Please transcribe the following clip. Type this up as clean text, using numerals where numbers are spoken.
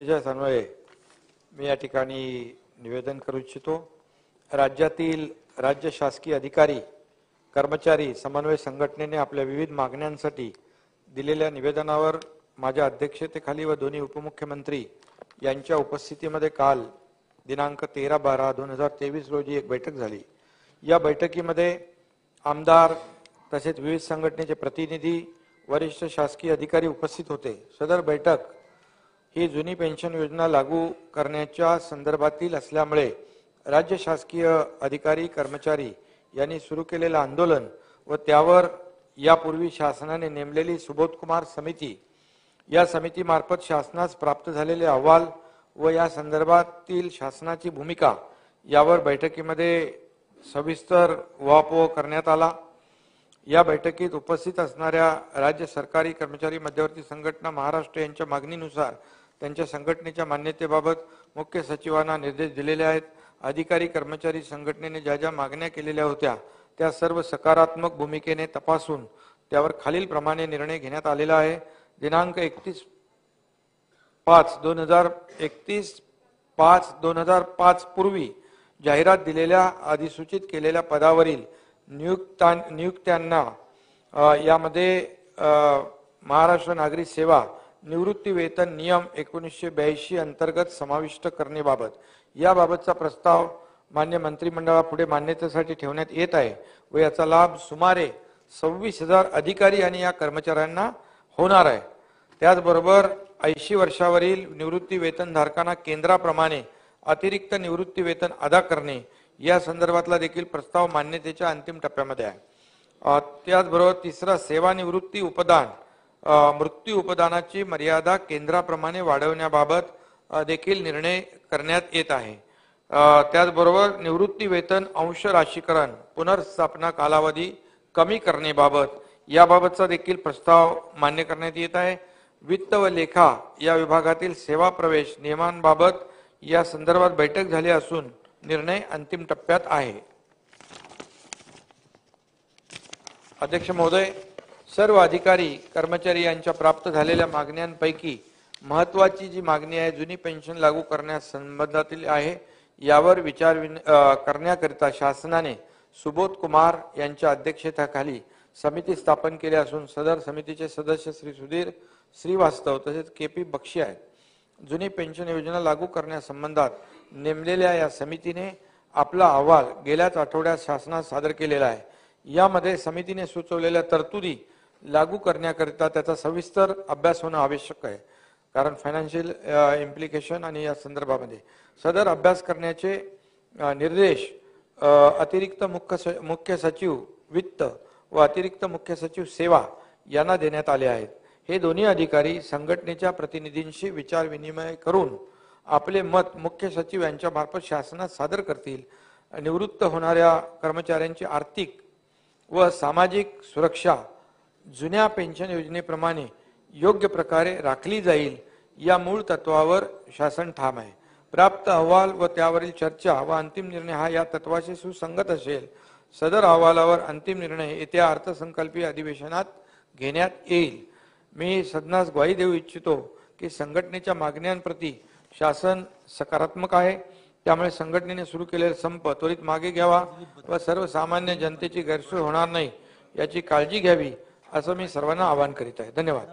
अन्वये मी या ठिकाणी निवेदन करू इच्छितो। राज्यातील राज्य शासकीय अधिकारी कर्मचारी समन्वय संघटनेने आपल्या विविध मागण्यांसाठी दिलेल्या निवेदनावर माझ्या अध्यक्षतेखाली व दोन्ही उपमुख्यमंत्री यांच्या उपस्थितीमध्ये काल दिनांक 13/12/2023 रोजी एक बैठक झाली। या बैठकीमध्ये आमदार तसेच विविध संघटनेचे प्रतिनिधी वरिष्ठ शासकीय अधिकारी उपस्थित होते। सदर बैठक ही जुनी पेन्शन योजना लागू करण्याच्या संदर्भातील असल्यामुळे राज्य शासकीय अधिकारी कर्मचारी यांनी सुरू केलेले आंदोलन व त्यावर यापूर्वी शासनाने नेमलेली सुबोध कुमार समिती या समितीमार्फत शासनास प्राप्त झालेले अहवाल व या संदर्भातील शासनाची भूमिका यावर बैठकीमध्ये सविस्तर उहापोह करण्यात आला। या बैठकीत उपस्थित असणाऱ्या राज्य सरकारी कर्मचारी मध्यवर्ती संघटना महाराष्ट्र यांच्या मागणीनुसार त्यांच्या संघटनेच्या मान्यतेबाबत मुख्य सचिवांना निर्देश दिलेले आहेत। अधिकारी कर्मचारी संघटनेने ज्या ज्या मागण्या केलेल्या होत्या त्या सर्व सकारात्मक भूमिकेने तपासून त्यावर खालील प्रमाणे निर्णय घेण्यात आलेला आहे। दिनांक 31/5/2005 पूर्वी जाहिरात दिलेल्या अधिसूचित केलेल्या पदावरील नियुक्त्यांना यामध्ये महाराष्ट्र नागरी सेवा निवृत्ती वेतन नियम 1982 अंतर्गत समाविष्ट करण्याबाबत याबाबतचा प्रस्ताव मान्य मंत्रिमंडळापुढे मान्यतेसाठी ठेवण्यात येत आहे व याचा लाभ सुमारे 26,000 अधिकारी आणि या कर्मचाऱ्यांना होणार आहे। त्याचबरोबर 80 वर्षावरील निवृत्ती वेतन धारकांना केंद्राप्रमाणे अतिरिक्त निवृत्ती वेतन अदा करणे या संदर्भातला देखील प्रस्ताव मान्यतेच्या अंतिम टप्प्यामध्ये आहे। त्याचबरोबर तिसरा सेवानिवृत्ती उपदान मृत्यू उपदानाची मर्यादा केंद्राप्रमाणे वाढवण्याबाबत देखील निर्णय करण्यात येत आहे। त्याचबरोबर निवृत्ती वेतन अंश राशीकरण पुनर्स्थापना कालावधी कमी करण्याबाबत याबाबतचा देखील प्रस्ताव मान्य करण्यात येत आहे। वित्त व लेखा या विभागातील सेवा प्रवेश नियमांबाबत या संदर्भात बैठक झाली असून निर्णय अंतिम टप्प्यात आहे। अध्यक्ष महोदय, सर्व अधिकारी कर्मचारी यांच्या प्राप्त झालेल्या मागण्यांपैकी महत्त्वाची जी मागणी आहे जुनी पेन्शन लागू करण्यास संबंधातील आहे यावर विचार करण्याकरिता शासनाने सुबोध कुमार यांच्या अध्यक्षतेखाली समिती स्थापन केली असून सदर समितीचे सदस्य श्री सुधीर श्रीवास्तव तसेच KP बक्षी आहेत। जुनी पेन्शन योजना लागू करण्यासंबंधात नेमलेल्या या समितीने आपला अहवाल गेल्याच आठवड्यात शासनास सादर केलेला आहे। यामध्ये समितीने सुचवलेल्या तरतुदी लागू करण्याकरिता त्याचा सविस्तर अभ्यास होणे आवश्यक आहे, कारण फायनान्शियल इम्प्लिकेशन आणि या संदर्भामध्ये सदर अभ्यास करण्याचे निर्देश अतिरिक्त मुख्य सचिव वित्त व अतिरिक्त मुख्य सचिव सेवा यांना देण्यात आले आहेत। हे दोन्ही अधिकारी संघटनेच्या प्रतिनिधींशी विचार विनिमय करून आपले मत मुख्य सचिव यांच्या मार्फत शासनात सादर करतील। निवृत्त होणाऱ्या कर्मचाऱ्यांची आर्थिक व सामाजिक सुरक्षा जुन्या पेन्शन योजनेप्रमाणे योग्य प्रकारे राखली जाईल या मूळ तत्वावर शासन ठाम आहे। प्राप्त अहवाल व त्यावरील चर्चा व अंतिम निर्णय हा या तत्वाशी सुसंगत असेल। सदर अहवालावर अंतिम निर्णय येत्या अर्थसंकल्पीय अधिवेशनात घेण्यात येईल। मी सदनास ग्वाही देऊ इच्छितो की संघटनेच्या मागण्यांप्रती शासन सकारात्मक आहे, त्यामुळे संघटनेने सुरू केलेला संप त्वरित मागे घ्यावा व सर्वसामान्य जनतेची गैरसोय होणार नाही याची काळजी घ्यावी असं मी सर्वांना आवाहन करीत आहे। धन्यवाद।